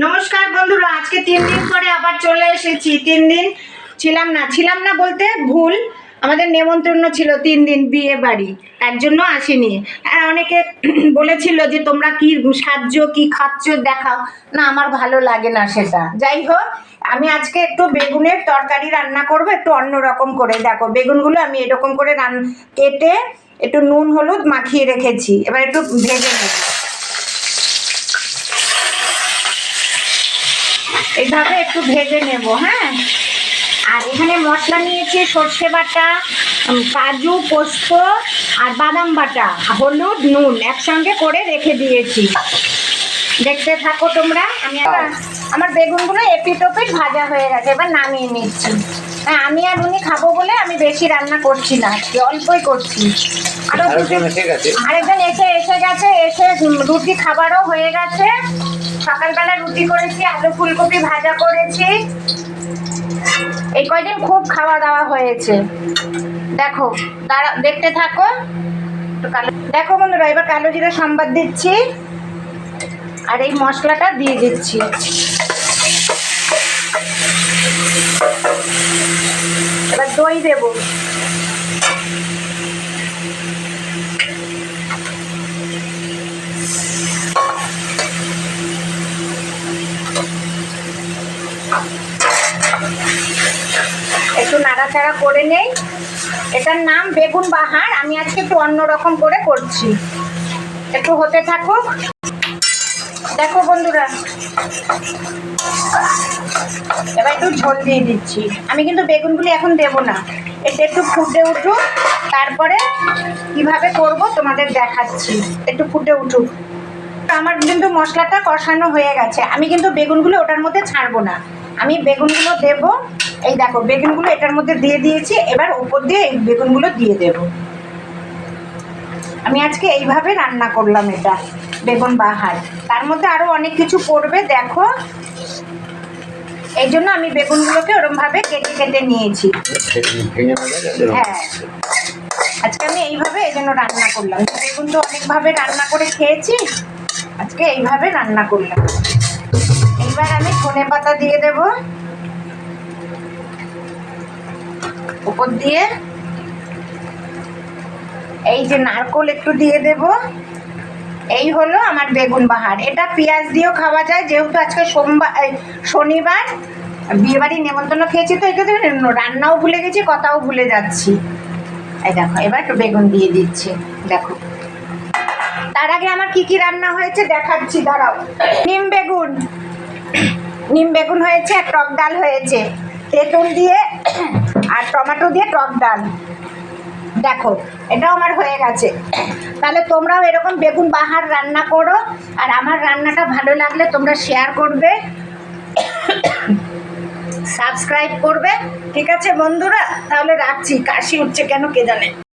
নমস্কার বন্ধুরা, আজকে 3 দিন পরে আবার চলে এসেছি। 3 দিন ছিলাম না বলতে ভুল, আমাদের নেমন্তন্ন ছিল 3 দিন বিয়ে বাড়ি, তার জন্য আসিনি। আর অনেকে বলেছিল যে তোমরা কি সাহায্য কি খাচ্ছ দেখাও না, আমার ভালো লাগে না সেটা। যাই হোক, আমি আজকে একটু বেগুনের তরকারি রান্না করব, একটু অন্যরকম করে। দেখো বেগুনগুলো আমি এরকম করে কেটে একটু নুন হলুদ মাখিয়ে রেখেছি, এবার একটু ভেজে নেব। এইভাবে একটু ভেজে নেব। হ্যাঁ, আর এখানে মশলা নিয়েছি সর্ষে বাটা, কাজু পোস্ত আর বাদাম বাটা, হলুদ নুন একসঙ্গে করে রেখে দিয়েছি। দেখতে থাকো তোমরা। আমার বেগুনগুলো এপিট ওপিট ভাজা হয়ে গেছে, এবার নামিয়ে নিচ্ছি। হ্যাঁ, আমি আর উনি খাবো বলে আমি বেশি রান্না করছি না, অল্পই করছি। আরেকজন এসে গেছে, এসে রুটি খাবারও হয়ে গেছে। সকালবেলা রুটি করেছি, আলু ফুলকপি ভাজা করেছি। এই কয়দিন খুব খাওয়া দাওয়া হয়েছে। দেখো, দেখতে থাকো। দেখো বন্ধুরা, এবার কালো জিরা সম্বাদ দিচ্ছি আর এই মশলাটা দিয়ে দিচ্ছি। এবার দই দেবো। একটু নাড়াচাড়া করে নেই। এটার নাম বেগুন বাহার, আমি আজকে একটু অন্যরকম করে করছি। একটু হতে থাকুক। দেখো বন্ধুরা, এবার একটু ঝোল দিয়ে দিচ্ছি। আমি কিন্তু বেগুনগুলি এখন দেব না, এটা একটু ফুটে উঠুক, তারপরে কিভাবে করব তোমাদের দেখাচ্ছি। একটু ফুটে উঠুক। আমার কিন্তু মশলাটা কষানো হয়ে গেছে, আমি কিন্তু বেগুনগুলো ওটার মধ্যে ছাড়বো না, আমি বেগুনগুলো দেব। এই দেখো, বেগুনগুলো এটার মধ্যে দিয়ে দিয়েছি, এবার উপর দিয়ে এই বেগুনগুলো দিয়ে দেব। আমি আজকে এইভাবে রান্না করলাম এটা, বেগুন বাহার। তার মধ্যে আরও অনেক কিছু পড়বে, দেখো। এই জন্য আমি বেগুনগুলোকে ওরমভাবে কেটে কেটে নিয়েছি। হ্যাঁ, আজকে আমি এইভাবে এই জন্য রান্না করলাম। বেগুন তো অনেকভাবে রান্না করে খেয়েছি, আজকে এইভাবে রান্না করলাম। এইবার আমি ধনে পাতা দিয়ে দেব উপর দিয়ে। এই যে নারকেল একটু দিয়ে দেব। এই হলো আমার বেগুন বাহার। এটা পেঁয়াজ দিয়েও খাওয়া যায়, যেহেতু আজকে শনিবার বিয়ে বাড়ি নেমন্তন্ন খেয়েছি, তো এটা রান্নাও ভুলে গেছি, কথাও ভুলে যাচ্ছি। এই দেখো, এবার একটু বেগুন দিয়ে দিচ্ছি। দেখো, তার আগে আমার কি কি রান্না হয়েছে দেখাচ্ছি, দাঁড়াও। নিম বেগুন হয়েছে, আর টক ডাল হয়েছে, তেঁতুল দিয়ে আর টমেটো দিয়ে টক ডাল। দেখো, এটাও আমার হয়ে গেছে। তাহলে তোমরাও এরকম বেগুন বাহার রান্না করো, আর আমার রান্নাটা ভালো লাগলে তোমরা শেয়ার করবে, সাবস্ক্রাইব করবে। ঠিক আছে বন্ধুরা, তাহলে রাখছি। কাশি উঠছে কেন কে জানে।